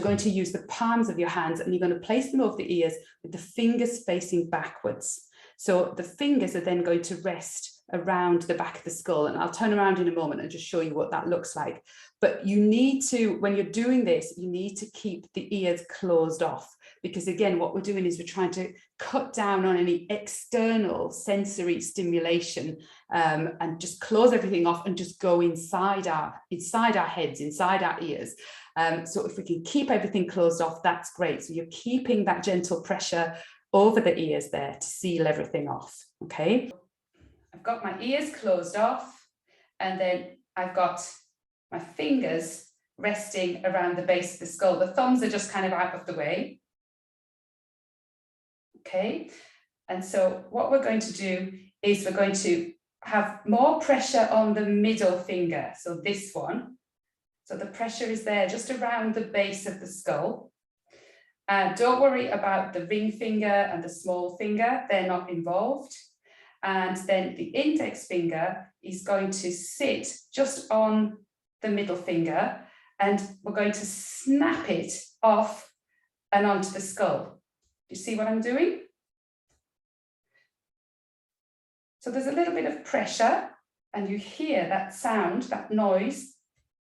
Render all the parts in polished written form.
You're going to use the palms of your hands and you're going to place them over the ears with the fingers facing backwards. So the fingers are then going to rest around the back of the skull, and I'll turn around in a moment and just show you what that looks like. But you need to, when you're doing this, you need to keep the ears closed off, because again, what we're doing is we're trying to cut down on any external sensory stimulation, and just close everything off and just go inside our heads, inside our ears. So if we can keep everything closed off, that's great. So you're keeping that gentle pressure over the ears there to seal everything off. Okay, I've got my ears closed off, and then I've got my fingers resting around the base of the skull. The thumbs are just kind of out of the way. Okay, and so what we're going to do is we're going to have more pressure on the middle finger, so this one. So the pressure is there just around the base of the skull. Don't worry about the ring finger and the small finger, they're not involved. And then the index finger is going to sit just on the middle finger, and we're going to snap it off and onto the skull. Do you see what I'm doing? So there's a little bit of pressure, and you hear that sound, that noise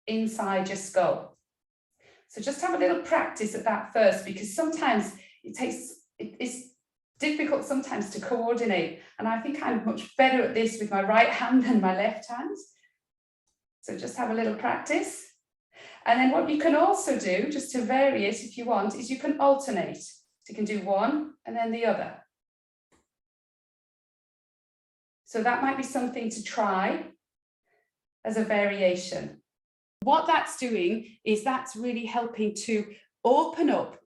inside your skull. So just have a little practice at that first, because sometimes it's difficult sometimes to coordinate, and I think I'm much better at this with my right hand than my left hand. So just have a little practice. And then what you can also do, just to vary it if you want, is you can alternate. So you can do one and then the other. So that might be something to try as a variation. What that's doing is that's really helping to open up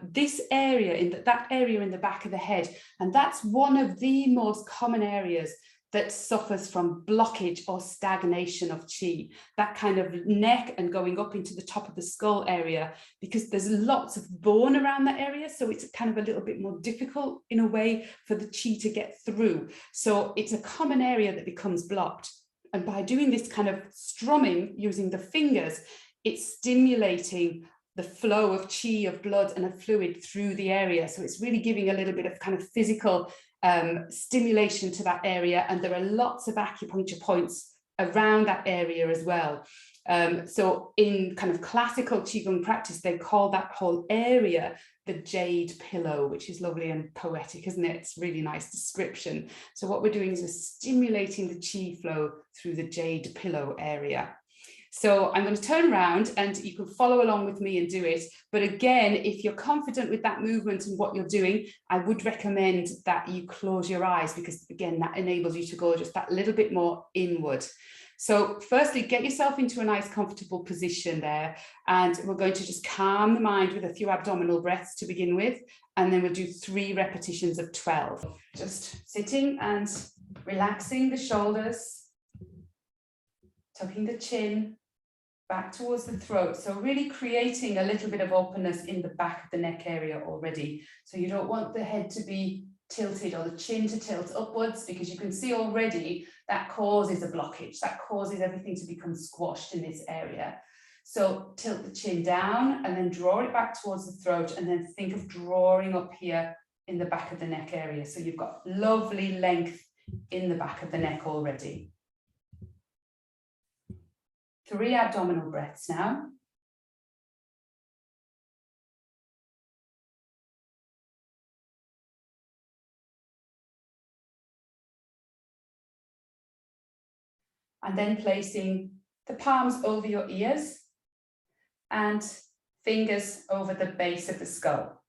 this area, that area in the back of the head. And that's one of the most common areas that suffers from blockage or stagnation of chi, that kind of neck and going up into the top of the skull area, because there's lots of bone around that area. So it's kind of a little bit more difficult in a way for the chi to get through. So it's a common area that becomes blocked. And by doing this kind of strumming using the fingers, it's stimulating the flow of chi, of blood and of fluid through the area. So it's really giving a little bit of kind of physical stimulation to that area. And there are lots of acupuncture points around that area as well. So in kind of classical Qigong practice, they call that whole area the jade pillow, which is lovely and poetic, isn't it? It's a really nice description. So what we're doing is we're stimulating the chi flow through the jade pillow area. So I'm going to turn around and you can follow along with me and do it. But again, if you're confident with that movement and what you're doing, I would recommend that you close your eyes, because again, that enables you to go just that little bit more inward. So firstly, get yourself into a nice comfortable position there. And we're going to just calm the mind with a few abdominal breaths to begin with. And then we'll do 3 repetitions of 12. Just sitting and relaxing the shoulders, tucking the chin back towards the throat. So really creating a little bit of openness in the back of the neck area already. So you don't want the head to be tilted or the chin to tilt upwards, because you can see already that causes a blockage, that causes everything to become squashed in this area. So tilt the chin down and then draw it back towards the throat, and then think of drawing up here in the back of the neck area. So you've got lovely length in the back of the neck already. 3 abdominal breaths now. And then placing the palms over your ears and fingers over the base of the skull.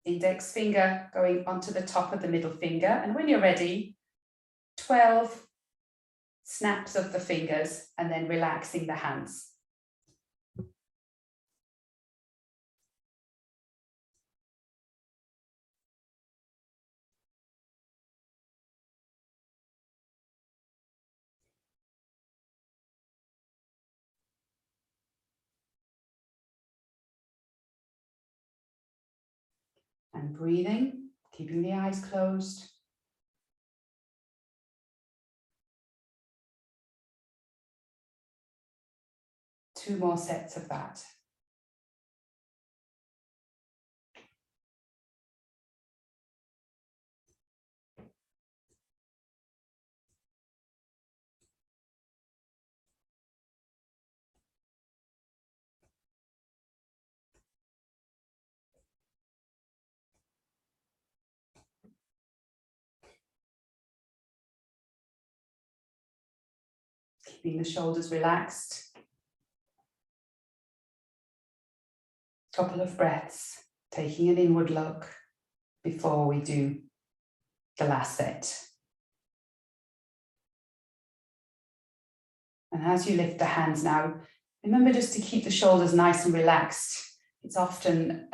Index finger going onto the top of the middle finger. And when you're ready, 12 snaps of the fingers, and then relaxing the hands. And breathing, keeping the eyes closed. 2 more sets of that. Keeping the shoulders relaxed. Couple of breaths, taking an inward look before we do the last set. And as you lift the hands now, remember just to keep the shoulders nice and relaxed. It's often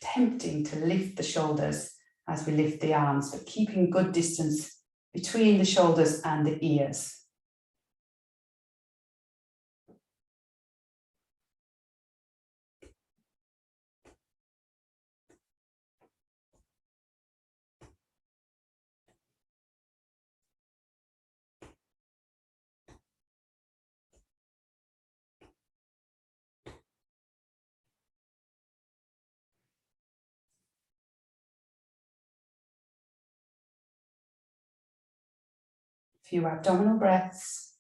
tempting to lift the shoulders as we lift the arms, but keeping good distance between the shoulders and the ears. Few abdominal breaths.